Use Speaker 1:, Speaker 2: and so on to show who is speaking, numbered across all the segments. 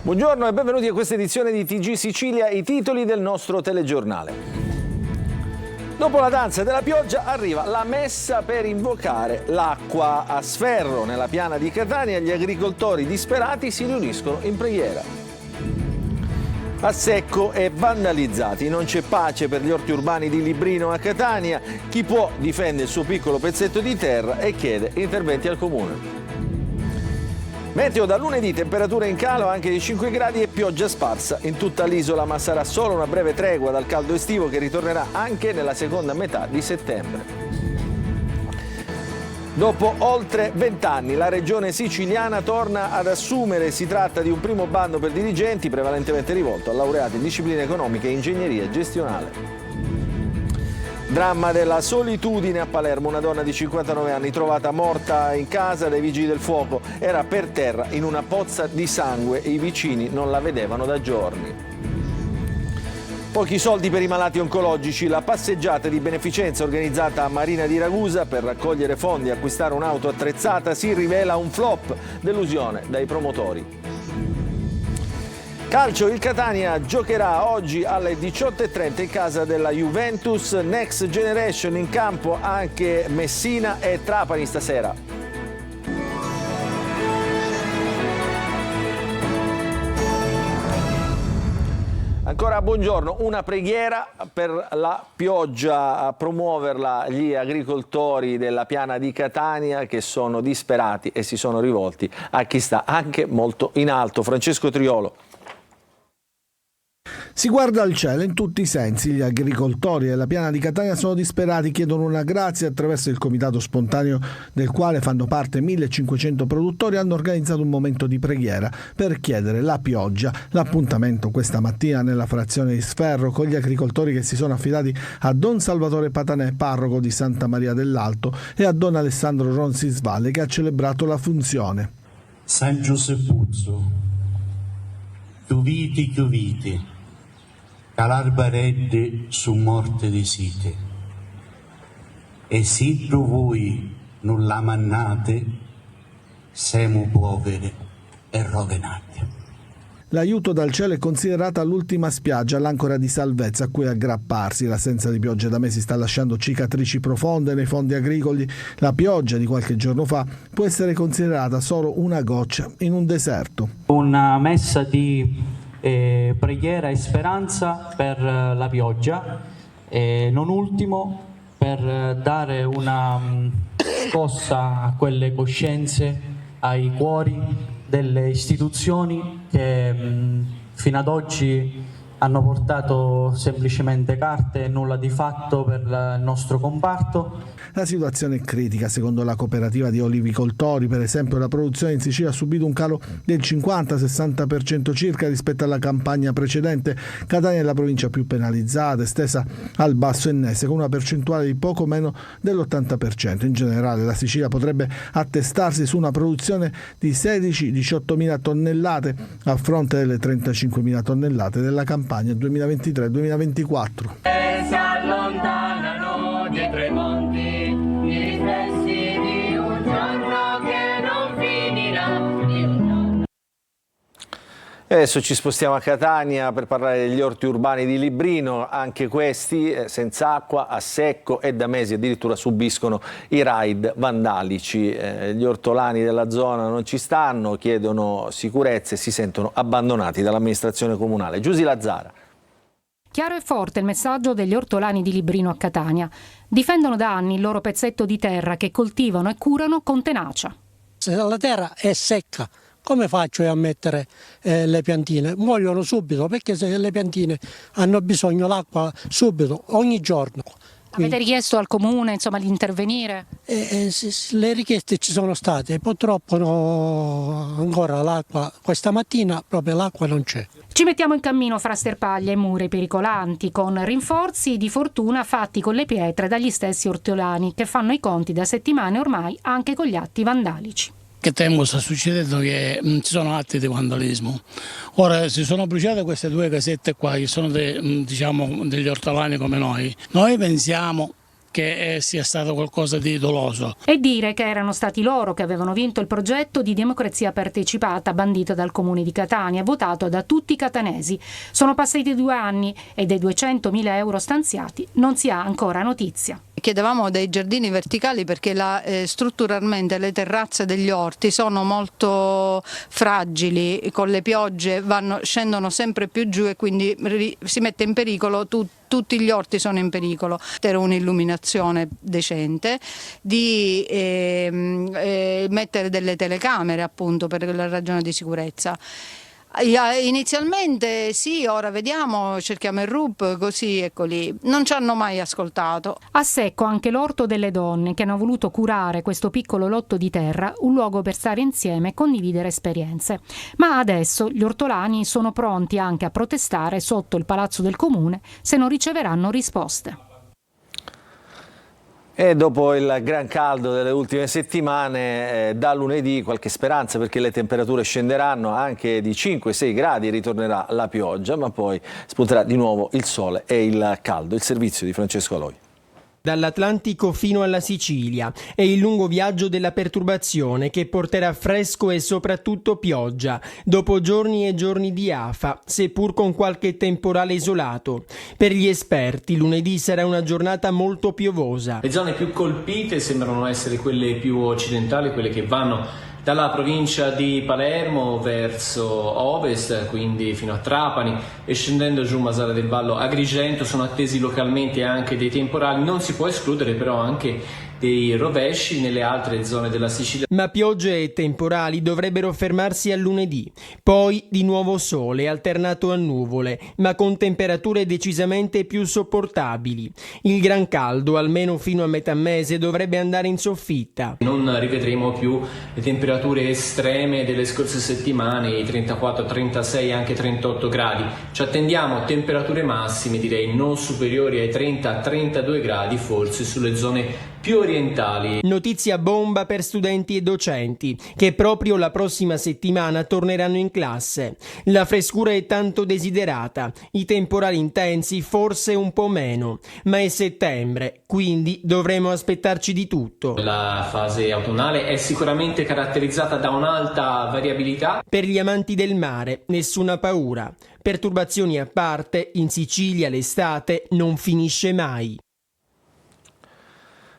Speaker 1: Buongiorno e benvenuti a questa edizione di TG Sicilia, i titoli del nostro telegiornale. Dopo la danza della pioggia arriva la messa per invocare l'acqua. A Sferro, nella piana di Catania, gli agricoltori disperati si riuniscono in preghiera. A secco e vandalizzati, non c'è pace per gli orti urbani di Librino a Catania. Chi può difende il suo piccolo pezzetto di terra e chiede interventi al comune. Meteo da lunedì, temperature in calo anche di 5 gradi e pioggia sparsa in tutta l'isola, ma sarà solo una breve tregua dal caldo estivo che ritornerà anche nella seconda metà di settembre. Dopo oltre 20 anni la regione siciliana torna ad assumere. Si tratta di un primo bando per dirigenti prevalentemente rivolto a laureati in discipline economiche e ingegneria gestionale. Dramma della solitudine a Palermo, una donna di 59 anni trovata morta in casa dai vigili del fuoco, era per terra in una pozza di sangue e i vicini non la vedevano da giorni. Pochi soldi per i malati oncologici, la passeggiata di beneficenza organizzata a Marina di Ragusa per raccogliere fondi e acquistare un'auto attrezzata si rivela un flop, delusione dai promotori. Calcio, il Catania giocherà oggi alle 18:30 in casa della Juventus. Next Generation in campo anche Messina e Trapani stasera. Ancora buongiorno, una preghiera per la pioggia, a promuoverla gli agricoltori della piana di Catania che sono disperati e si sono rivolti a chi sta anche molto in alto. Francesco Triolo.
Speaker 2: Si guarda al cielo in tutti i sensi, gli agricoltori della piana di Catania sono disperati, chiedono una grazia. Attraverso il comitato spontaneo del quale fanno parte 1500 produttori hanno organizzato un momento di preghiera per chiedere la pioggia. L'appuntamento questa mattina nella frazione di Sferro con gli agricoltori che si sono affidati a Don Salvatore Patanè, parroco di Santa Maria dell'Alto, e a Don Alessandro Ronsisvalle che ha celebrato la funzione.
Speaker 3: San Giuseppuzzo, chiuviti, calarbaredde su morte di site, e se voi non la mannate, siamo poveri e rovinati.
Speaker 2: L'aiuto dal cielo è considerata l'ultima spiaggia, l'ancora di salvezza a cui aggrapparsi. L'assenza di pioggia da mesi sta lasciando cicatrici profonde nei fondi agricoli. La pioggia di qualche giorno fa può essere considerata solo una goccia in un deserto.
Speaker 4: Una messa di preghiera e speranza per la pioggia, e non ultimo per dare una scossa a quelle coscienze, ai cuori delle istituzioni che fino ad oggi hanno portato semplicemente carte e nulla di fatto per il nostro comparto.
Speaker 2: La situazione è critica. Secondo la cooperativa di olivicoltori, per esempio, la produzione in Sicilia ha subito un calo del 50-60% circa rispetto alla campagna precedente. Catania è la provincia più penalizzata, estesa al Basso Ennese, con una percentuale di poco meno dell'80%. In generale la Sicilia potrebbe attestarsi su una produzione di 16-18 mila tonnellate a fronte delle 35 mila tonnellate della campagna 2023-2024.
Speaker 5: Si allontanano dietro i monti i riflessi di un giorno che non finirà.
Speaker 1: E adesso ci spostiamo a Catania per parlare degli orti urbani di Librino. Anche questi senza acqua, a secco e da mesi addirittura subiscono i raid vandalici. Gli ortolani della zona non ci stanno, chiedono sicurezza e si sentono abbandonati dall'amministrazione comunale. Giusy Lazzara.
Speaker 6: Chiaro e forte il messaggio degli ortolani di Librino a Catania. Difendono da anni il loro pezzetto di terra che coltivano e curano con tenacia.
Speaker 7: Se la terra è secca, come faccio io a mettere le piantine? Muoiono subito, perché se le piantine hanno bisogno l'acqua subito, ogni giorno.
Speaker 6: Avete richiesto al comune di intervenire?
Speaker 7: Le richieste ci sono state, purtroppo ancora l'acqua, questa mattina proprio l'acqua non c'è.
Speaker 6: Ci mettiamo in cammino fra sterpaglie e mura pericolanti, con rinforzi di fortuna fatti con le pietre dagli stessi ortolani, che fanno i conti da settimane ormai anche con gli atti vandalici.
Speaker 8: Che tempo sta succedendo che ci sono atti di vandalismo. Ora si sono bruciate queste due casette qua che sono degli ortolani come noi. Noi pensiamo che sia stato qualcosa di doloso.
Speaker 6: E dire che erano stati loro che avevano vinto il progetto di democrazia partecipata bandito dal Comune di Catania, votato da tutti i catanesi. Sono passati 2 anni e dei 200.000 euro stanziati non si ha ancora notizia.
Speaker 9: Chiedevamo dei giardini verticali perché strutturalmente le terrazze degli orti sono molto fragili, con le piogge scendono sempre più giù e quindi si mette in pericolo tutti gli orti sono in pericolo. Per un'illuminazione decente, di mettere delle telecamere appunto per la ragione di sicurezza. Inizialmente sì, ora vediamo, cerchiamo il RUP, così ecco lì. Non ci hanno mai ascoltato.
Speaker 6: A secco anche l'Orto delle Donne, che hanno voluto curare questo piccolo lotto di terra, un luogo per stare insieme e condividere esperienze. Ma adesso gli ortolani sono pronti anche a protestare sotto il Palazzo del Comune se non riceveranno risposte.
Speaker 1: E dopo il gran caldo delle ultime settimane, da lunedì qualche speranza perché le temperature scenderanno anche di 5-6 gradi, ritornerà la pioggia, ma poi spunterà di nuovo il sole e il caldo. Il servizio di Francesco Aloi.
Speaker 10: Dall'Atlantico fino alla Sicilia è il lungo viaggio della perturbazione che porterà fresco e soprattutto pioggia, dopo giorni e giorni di afa, seppur con qualche temporale isolato. Per gli esperti lunedì sarà una giornata molto piovosa.
Speaker 11: Le zone più colpite sembrano essere quelle più occidentali, quelle che vanno dalla provincia di Palermo verso ovest, quindi fino a Trapani, e scendendo giù Masara del Vallo, Agrigento. Sono attesi localmente anche dei temporali, non si può escludere però anche dei rovesci nelle altre zone della Sicilia.
Speaker 10: Ma piogge e temporali dovrebbero fermarsi a lunedì, poi di nuovo sole alternato a nuvole, ma con temperature decisamente più sopportabili. Il gran caldo, almeno fino a metà mese, dovrebbe andare in soffitta.
Speaker 11: Non rivedremo più le temperature estreme delle scorse settimane, i 34, 36, anche 38 gradi. Ci attendiamo temperature massime, direi non superiori ai 30-32 gradi, forse sulle zone più orientali.
Speaker 10: Notizia bomba per studenti e docenti, che proprio la prossima settimana torneranno in classe. La frescura è tanto desiderata, i temporali intensi forse un po' meno, ma è settembre, quindi dovremo aspettarci di tutto.
Speaker 11: La fase autunnale è sicuramente caratterizzata da un'alta variabilità.
Speaker 10: Per gli amanti del mare, nessuna paura. Perturbazioni a parte, in Sicilia l'estate non finisce mai.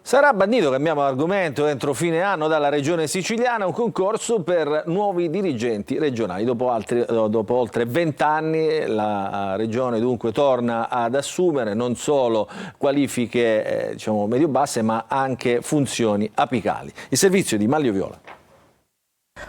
Speaker 1: Sarà bandito, cambiamo argomento, entro fine anno dalla regione siciliana un concorso per nuovi dirigenti regionali. Dopo oltre 20 anni la regione dunque torna ad assumere non solo qualifiche medio-basse ma anche funzioni apicali. Il servizio di Maglio Viola.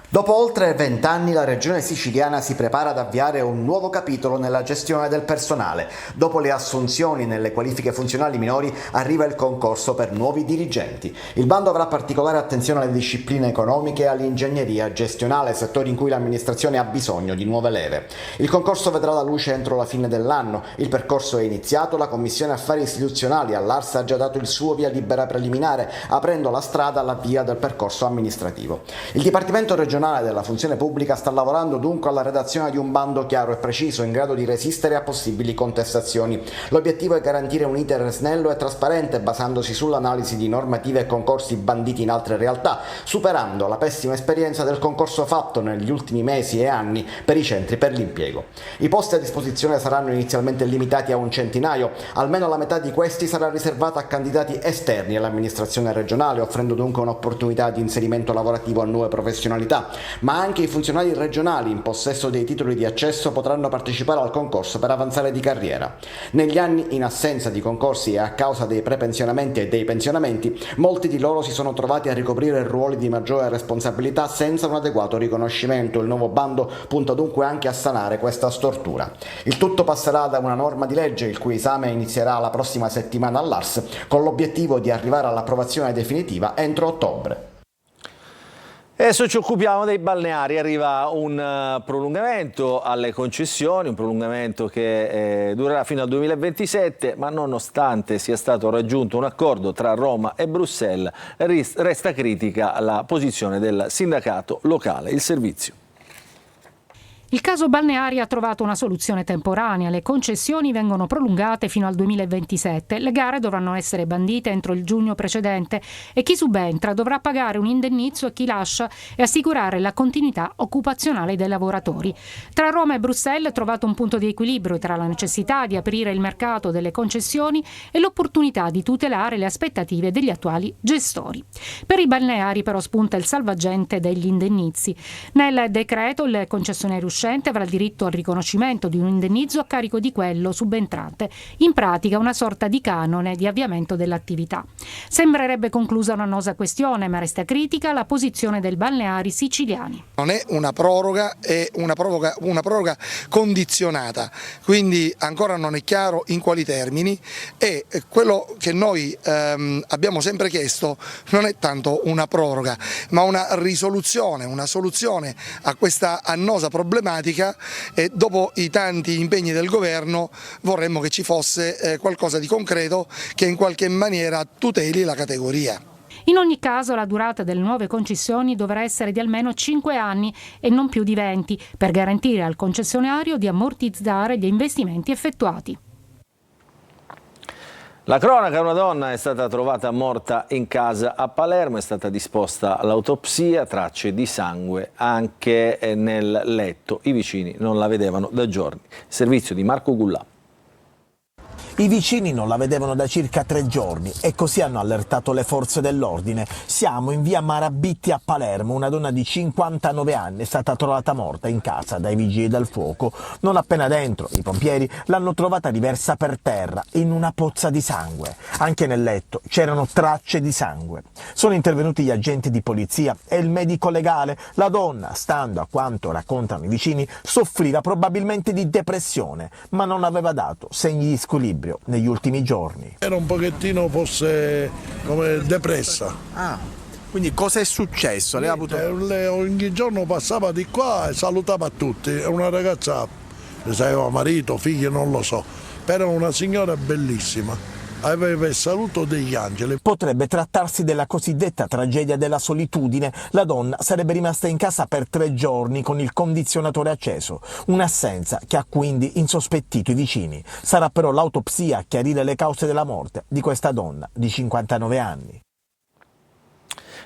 Speaker 12: Dopo oltre 20 anni la regione siciliana si prepara ad avviare un nuovo capitolo nella gestione del personale. Dopo le assunzioni nelle qualifiche funzionali minori arriva il concorso per nuovi dirigenti. Il bando avrà particolare attenzione alle discipline economiche e all'ingegneria gestionale, settori in cui l'amministrazione ha bisogno di nuove leve. Il concorso vedrà la luce entro la fine dell'anno. Il percorso è iniziato, la Commissione Affari Istituzionali all'Ars ha già dato il suo via libera preliminare, aprendo la strada all'avvio del percorso amministrativo. Il Dipartimento regionale della funzione pubblica sta lavorando dunque alla redazione di un bando chiaro e preciso in grado di resistere a possibili contestazioni. L'obiettivo è garantire un iter snello e trasparente basandosi sull'analisi di normative e concorsi banditi in altre realtà, superando la pessima esperienza del concorso fatto negli ultimi mesi e anni per i centri per l'impiego. I posti a disposizione saranno inizialmente limitati a un centinaio, almeno la metà di questi sarà riservata a candidati esterni all'amministrazione regionale, offrendo dunque un'opportunità di inserimento lavorativo a nuove professionalità. Ma anche i funzionari regionali in possesso dei titoli di accesso potranno partecipare al concorso per avanzare di carriera. Negli anni, in assenza di concorsi e a causa dei prepensionamenti e dei pensionamenti, molti di loro si sono trovati a ricoprire ruoli di maggiore responsabilità senza un adeguato riconoscimento. Il nuovo bando punta dunque anche a sanare questa stortura. Il tutto passerà da una norma di legge il cui esame inizierà la prossima settimana all'Ars, con l'obiettivo di arrivare all'approvazione definitiva entro ottobre.
Speaker 1: Adesso ci occupiamo dei balneari, arriva un prolungamento alle concessioni, un prolungamento che durerà fino al 2027, ma nonostante sia stato raggiunto un accordo tra Roma e Bruxelles, resta critica la posizione del sindacato locale. Il servizio.
Speaker 6: Il caso balneari ha trovato una soluzione temporanea. Le concessioni vengono prolungate fino al 2027. Le gare dovranno essere bandite entro il giugno precedente e chi subentra dovrà pagare un indennizzo a chi lascia e assicurare la continuità occupazionale dei lavoratori. Tra Roma e Bruxelles è trovato un punto di equilibrio tra la necessità di aprire il mercato delle concessioni e l'opportunità di tutelare le aspettative degli attuali gestori. Per i balneari però spunta il salvagente degli indennizi. Nel decreto il concessionario uscente avrà diritto al riconoscimento di un indennizzo a carico di quello subentrante, in pratica una sorta di canone di avviamento dell'attività. Sembrerebbe conclusa un'annosa questione, ma resta critica la posizione dei balneari siciliani.
Speaker 13: Non è una proroga, è una proroga condizionata, quindi ancora non è chiaro in quali termini, e quello che noi abbiamo sempre chiesto non è tanto una proroga, ma una risoluzione, una soluzione a questa annosa problematica, e dopo i tanti impegni del governo vorremmo che ci fosse qualcosa di concreto che in qualche maniera tuteli la categoria.
Speaker 6: In ogni caso la durata delle nuove concessioni dovrà essere di almeno 5 anni e non più di 20 per garantire al concessionario di ammortizzare gli investimenti effettuati.
Speaker 1: La cronaca: una donna è stata trovata morta in casa a Palermo, è stata disposta l'autopsia, tracce di sangue anche nel letto. I vicini non la vedevano da giorni. Servizio di Marco Gullà.
Speaker 14: I vicini non la vedevano da circa 3 giorni e così hanno allertato le forze dell'ordine. Siamo in via Marabitti a Palermo. Una donna di 59 anni è stata trovata morta in casa dai vigili del fuoco. Non appena dentro, i pompieri l'hanno trovata riversa per terra in una pozza di sangue. Anche nel letto c'erano tracce di sangue. Sono intervenuti gli agenti di polizia e il medico legale. La donna, stando a quanto raccontano i vicini, soffriva probabilmente di depressione, ma non aveva dato segni di squilibrio negli ultimi giorni.
Speaker 15: Era un pochettino forse come depressa.
Speaker 14: Ah, quindi cosa è successo? Lei ha avuto...
Speaker 15: ogni giorno passava di qua e salutava tutti. È una ragazza, se aveva marito, figli, non lo so, però una signora bellissima. Aveva il saluto degli angeli.
Speaker 14: Potrebbe trattarsi della cosiddetta tragedia della solitudine. La donna sarebbe rimasta in casa per 3 giorni con il condizionatore acceso, un'assenza che ha quindi insospettito i vicini. Sarà però l'autopsia a chiarire le cause della morte di questa donna di 59 anni.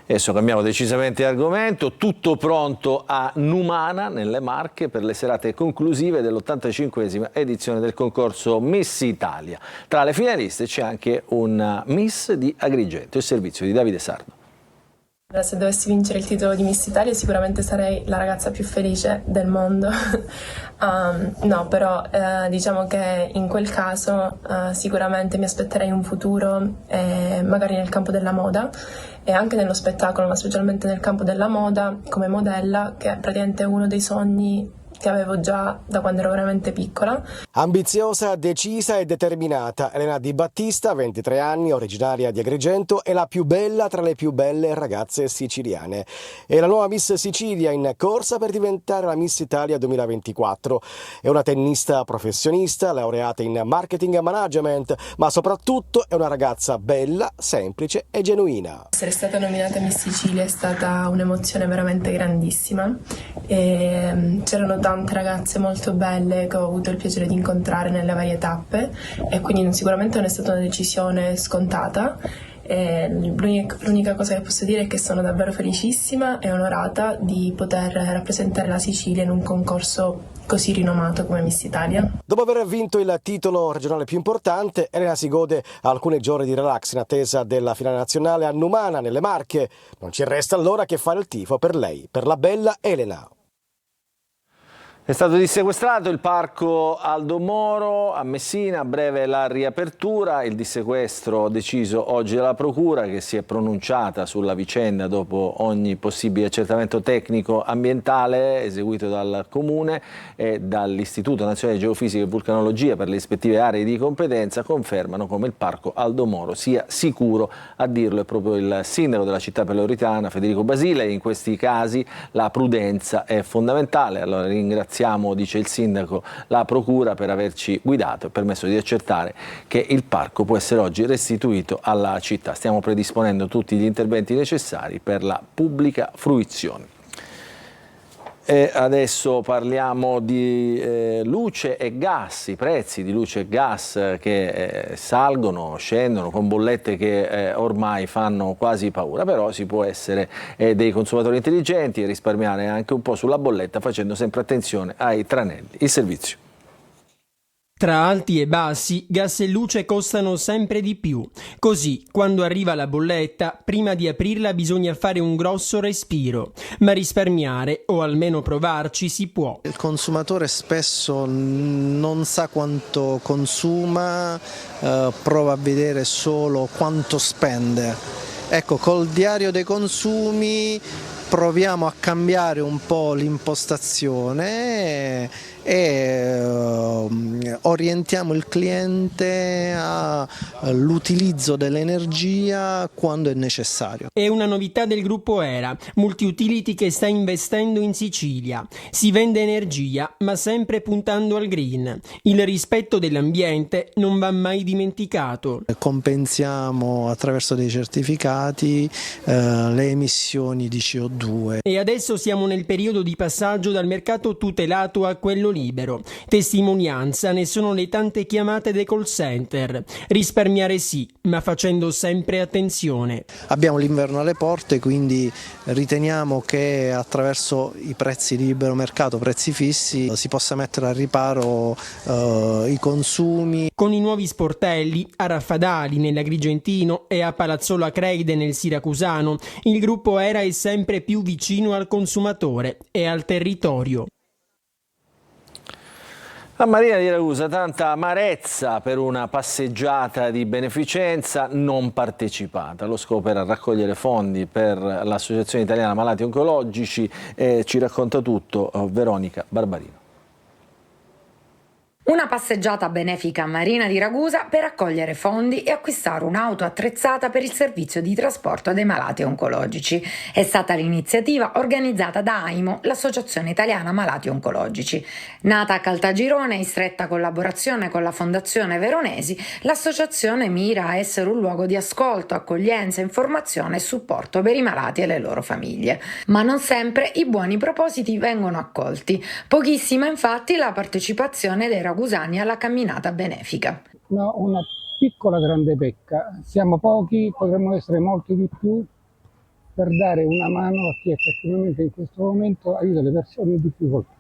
Speaker 1: Adesso cambiamo decisamente argomento. Tutto pronto a Numana, nelle Marche, per le serate conclusive dell'85esima edizione del concorso Miss Italia. Tra le finaliste c'è anche un Miss di Agrigento, il servizio di Davide Sardo.
Speaker 16: Se dovessi vincere il titolo di Miss Italia sicuramente sarei la ragazza più felice del mondo. No, però diciamo che in quel caso sicuramente mi aspetterei un futuro magari nel campo della moda e anche nello spettacolo, ma specialmente nel campo della moda come modella, che è praticamente uno dei sogni che avevo già da quando ero veramente piccola.
Speaker 17: Ambiziosa, decisa e determinata, Elena Di Battista, 23 anni, originaria di Agrigento, è la più bella tra le più belle ragazze siciliane. È la nuova Miss Sicilia in corsa per diventare la Miss Italia 2024. È una tennista professionista, laureata in marketing e management, ma soprattutto è una ragazza bella, semplice e genuina.
Speaker 16: Essere stata nominata Miss Sicilia è stata un'emozione veramente grandissima. C'erano tante ragazze molto belle che ho avuto il piacere di incontrare nelle varie tappe e quindi sicuramente non è stata una decisione scontata. L'unica cosa che posso dire è che sono davvero felicissima e onorata di poter rappresentare la Sicilia in un concorso così rinomato come Miss Italia.
Speaker 17: Dopo aver vinto il titolo regionale più importante, Elena si gode alcuni giorni di relax in attesa della finale nazionale a Numana, nelle Marche. Non ci resta allora che fare il tifo per lei, per la bella Elena.
Speaker 1: È stato dissequestrato il parco Aldo Moro a Messina, a breve la riapertura. Il dissequestro deciso oggi dalla Procura, che si è pronunciata sulla vicenda dopo ogni possibile accertamento tecnico ambientale eseguito dal Comune e dall'Istituto Nazionale di Geofisica e Vulcanologia per le rispettive aree di competenza, confermano come il parco Aldo Moro sia sicuro. A dirlo è proprio il sindaco della città peloritana, Federico Basile. In questi casi la prudenza è fondamentale. Allora ringraziamo, dice il sindaco, la Procura per averci guidato e permesso di accertare che il parco può essere oggi restituito alla città. Stiamo predisponendo tutti gli interventi necessari per la pubblica fruizione. E adesso parliamo di luce e gas, i prezzi di luce e gas che salgono, scendono con bollette che ormai fanno quasi paura, però si può essere dei consumatori intelligenti e risparmiare anche un po' sulla bolletta facendo sempre attenzione ai tranelli. Il servizio.
Speaker 10: Tra alti e bassi, gas e luce costano sempre di più. Così, quando arriva la bolletta, prima di aprirla bisogna fare un grosso respiro. Ma risparmiare, o almeno provarci, si può.
Speaker 18: Il consumatore spesso non sa quanto consuma, prova a vedere solo quanto spende. Ecco, col diario dei consumi proviamo a cambiare un po' l'impostazione e orientiamo il cliente all'utilizzo dell'energia quando è necessario.
Speaker 10: È una novità del gruppo Era, multiutility che sta investendo in Sicilia. Si vende energia, ma sempre puntando al green. Il rispetto dell'ambiente non va mai dimenticato.
Speaker 18: Compensiamo attraverso dei certificati le emissioni di CO2.
Speaker 10: E adesso siamo nel periodo di passaggio dal mercato tutelato a quello libero. Testimonianza ne sono le tante chiamate dei call center. Risparmiare sì, ma facendo sempre attenzione.
Speaker 18: Abbiamo l'inverno alle porte, quindi riteniamo che attraverso i prezzi di libero mercato, prezzi fissi, si possa mettere a riparo i consumi.
Speaker 10: Con i nuovi sportelli a Raffadali nell'Agrigentino e a Palazzolo Acreide nel Siracusano, il gruppo Era è sempre più vicino al consumatore e al territorio.
Speaker 1: A Marina di Ragusa tanta amarezza per una passeggiata di beneficenza non partecipata. Lo scopo era raccogliere fondi per l'Associazione Italiana Malati Oncologici e ci racconta tutto Veronica Barbarino.
Speaker 19: Una passeggiata benefica a Marina di Ragusa per raccogliere fondi e acquistare un'auto attrezzata per il servizio di trasporto dei malati oncologici. È stata l'iniziativa organizzata da AIMO, l'Associazione Italiana Malati Oncologici. Nata a Caltagirone in stretta collaborazione con la Fondazione Veronesi, l'associazione mira a essere un luogo di ascolto, accoglienza, informazione e supporto per i malati e le loro famiglie. Ma non sempre i buoni propositi vengono accolti. Pochissima infatti la partecipazione dei ragusani alla camminata benefica.
Speaker 20: No, una piccola grande pecca. Siamo pochi, potremmo essere molti di più per dare una mano a chi effettivamente in questo momento aiuta le persone in difficoltà.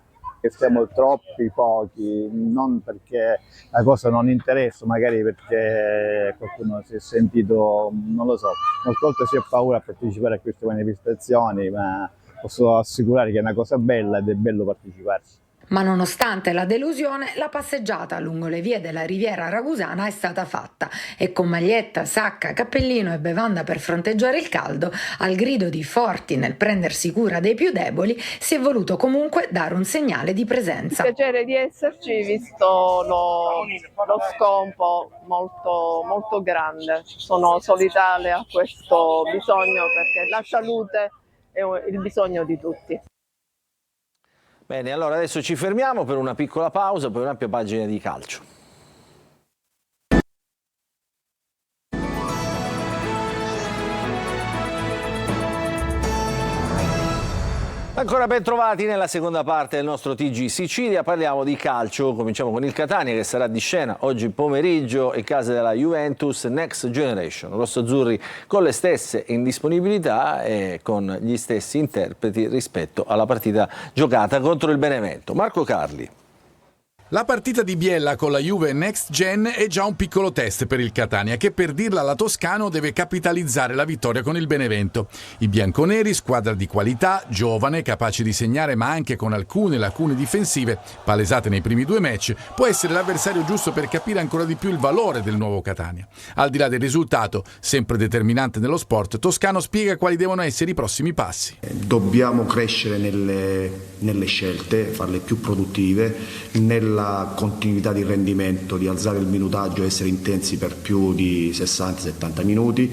Speaker 21: Siamo troppi pochi, non perché la cosa non interessa, magari perché qualcuno si è sentito, non lo so, molte volte si ha paura a partecipare a queste manifestazioni, ma posso assicurare che è una cosa bella ed è bello parteciparci.
Speaker 19: Ma nonostante la delusione, la passeggiata lungo le vie della Riviera Ragusana è stata fatta e con maglietta, sacca, cappellino e bevanda per fronteggiare il caldo, al grido di forti nel prendersi cura dei più deboli, si è voluto comunque dare un segnale di presenza.
Speaker 22: Piacere di esserci visto lo scompo molto grande. Sono solidale a questo bisogno perché la salute è il bisogno di tutti.
Speaker 1: Bene, allora adesso ci fermiamo per una piccola pausa, poi un'ampia pagina di calcio. Ancora ben trovati nella seconda parte del nostro TG Sicilia, parliamo di calcio, cominciamo con il Catania che sarà di scena oggi pomeriggio in casa della Juventus Next Generation, rossoazzurri con le stesse indisponibilità e con gli stessi interpreti rispetto alla partita giocata contro il Benevento. Marco Carli.
Speaker 23: La partita di Biella con la Juve Next Gen è già un piccolo test per il Catania che, per dirla alla Toscano, deve capitalizzare la vittoria con il Benevento. I bianconeri, squadra di qualità, giovane, capace di segnare ma anche con alcune lacune difensive palesate nei primi due match, può essere l'avversario giusto per capire ancora di più il valore del nuovo Catania. Al di là del risultato, sempre determinante nello sport, Toscano spiega quali devono essere i prossimi passi.
Speaker 24: Dobbiamo crescere nelle scelte, farle più produttive, nella continuità di rendimento, di alzare il minutaggio e essere intensi per più di 60-70 minuti,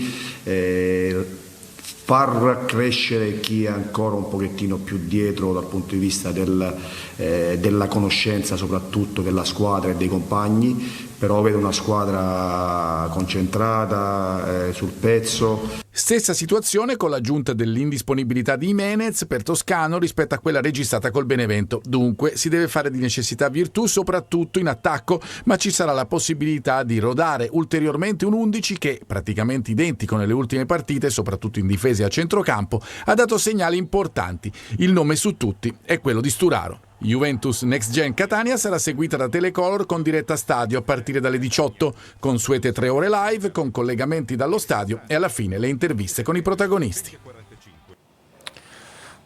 Speaker 24: far crescere chi è ancora un pochettino più dietro dal punto di vista della conoscenza soprattutto della squadra e dei compagni, però vedo una squadra concentrata, sul pezzo.
Speaker 23: Stessa situazione con l'aggiunta dell'indisponibilità di Jimenez per Toscano rispetto a quella registrata col Benevento. Dunque si deve fare di necessità virtù, soprattutto in attacco, ma ci sarà la possibilità di rodare ulteriormente un 11 che, praticamente identico nelle ultime partite, soprattutto in difesa e a centrocampo, ha dato segnali importanti. Il nome su tutti è quello di Sturaro. Juventus Next Gen Catania sarà seguita da Telecolor con diretta stadio a partire dalle 18, consuete 3 ore live con collegamenti dallo stadio e alla fine le interviste con i protagonisti.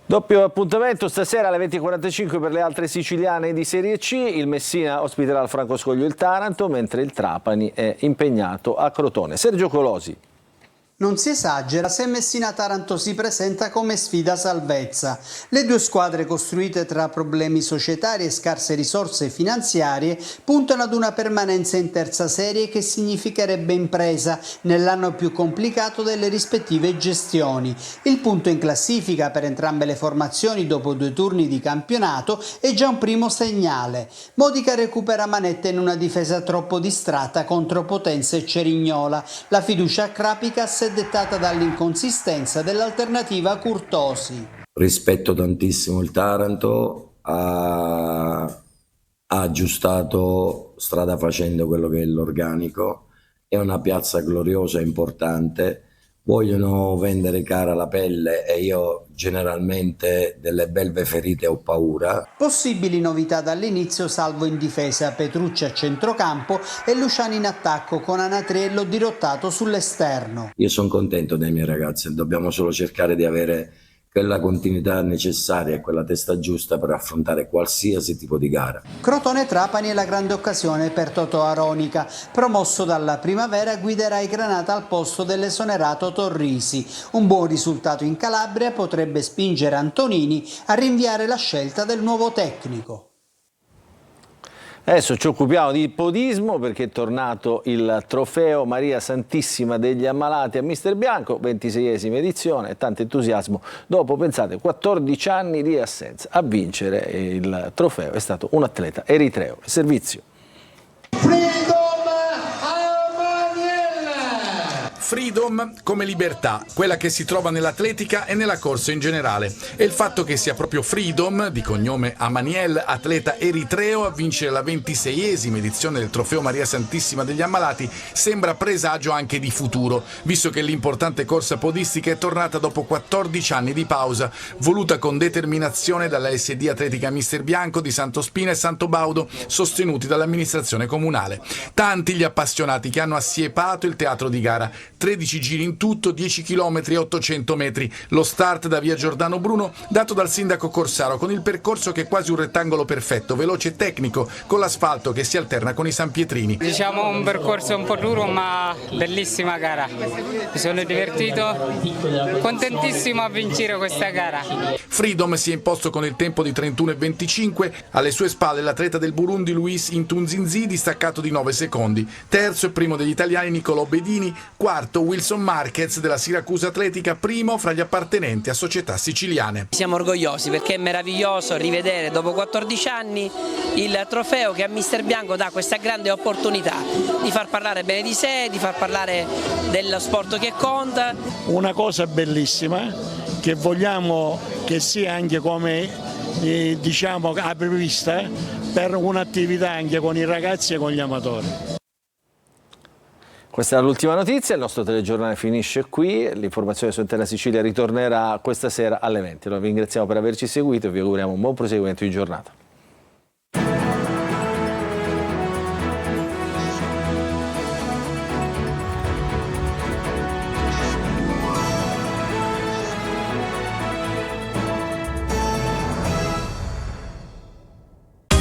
Speaker 1: Doppio appuntamento stasera alle 20:45 per le altre siciliane di Serie C. Il Messina ospiterà al Francoscoglio il Taranto, mentre il Trapani è impegnato a Crotone. Sergio Colosi.
Speaker 2: Non si esagera se Messina-Taranto si presenta come sfida salvezza. Le due squadre, costruite tra problemi societari e scarse risorse finanziarie, puntano ad una permanenza in terza serie che significherebbe impresa nell'anno più complicato delle rispettive gestioni. Il punto in classifica per entrambe le formazioni dopo 2 turni di campionato è già un primo segnale. Modica recupera manette in una difesa troppo distratta contro Potenza e Cerignola. La fiducia a Krapicas è dettata dall'inconsistenza dell'alternativa Curtosi.
Speaker 3: Rispetto tantissimo il Taranto, ha aggiustato strada facendo quello che è l'organico, è una piazza gloriosa e importante, vogliono vendere cara la pelle e io generalmente delle belve ferite ho paura.
Speaker 2: Possibili novità dall'inizio, salvo in difesa Petrucci a centrocampo e Luciani in attacco con Anatriello dirottato sull'esterno.
Speaker 3: Io sono contento dei miei ragazzi, dobbiamo solo cercare di avere quella continuità necessaria e quella testa giusta per affrontare qualsiasi tipo di gara.
Speaker 2: Crotone-Trapani è la grande occasione per Totò Aronica. Promosso dalla Primavera, guiderà i Granata al posto dell'esonerato Torrisi. Un buon risultato in Calabria potrebbe spingere Antonini a rinviare la scelta del nuovo tecnico.
Speaker 1: Adesso ci occupiamo di podismo perché è tornato il trofeo Maria Santissima degli Ammalati a Mister Bianco, 26esima edizione, e tanto entusiasmo dopo, pensate, 14 anni di assenza. A vincere il trofeo è stato un atleta eritreo. Servizio.
Speaker 23: Freedom come libertà, quella che si trova nell'atletica e nella corsa in generale. E il fatto che sia proprio Freedom, di cognome Amaniel, atleta eritreo, a vincere la 26esima edizione del Trofeo Maria Santissima degli Ammalati sembra presagio anche di futuro, visto che l'importante corsa podistica è tornata dopo 14 anni di pausa, voluta con determinazione dalla SD Atletica Mister Bianco di Santospina e Santobaudo, sostenuti dall'amministrazione comunale. Tanti gli appassionati che hanno assiepato il teatro di gara. 13 giri in tutto, 10 km e 800 metri. Lo start da via Giordano Bruno dato dal sindaco Corsaro, con il percorso che è quasi un rettangolo perfetto, veloce e tecnico, con l'asfalto che si alterna con i Sanpietrini.
Speaker 4: Diciamo un percorso un po' duro ma bellissima gara. Mi sono divertito, contentissimo a vincere questa gara.
Speaker 23: Freedom si è imposto con il tempo di 31,25, alle sue spalle l'atleta del Burundi Luis Intunzinzi, distaccato di 9 secondi. Terzo e primo degli italiani Nicolò Bedini, quarto Wilson Marquez della Siracusa Atletica, primo fra gli appartenenti a società siciliane.
Speaker 5: Siamo orgogliosi perché è meraviglioso rivedere dopo 14 anni il trofeo che a Mister Bianco dà questa grande opportunità di far parlare bene di sé, di far parlare dello sport che conta.
Speaker 25: Una cosa bellissima che vogliamo che sia anche come diciamo apripista per un'attività anche con i ragazzi e con gli amatori.
Speaker 1: Questa è l'ultima notizia, il nostro telegiornale finisce qui, l'informazione su Intera Sicilia ritornerà questa sera alle 20. Noi vi ringraziamo per averci seguito e vi auguriamo un buon proseguimento di giornata.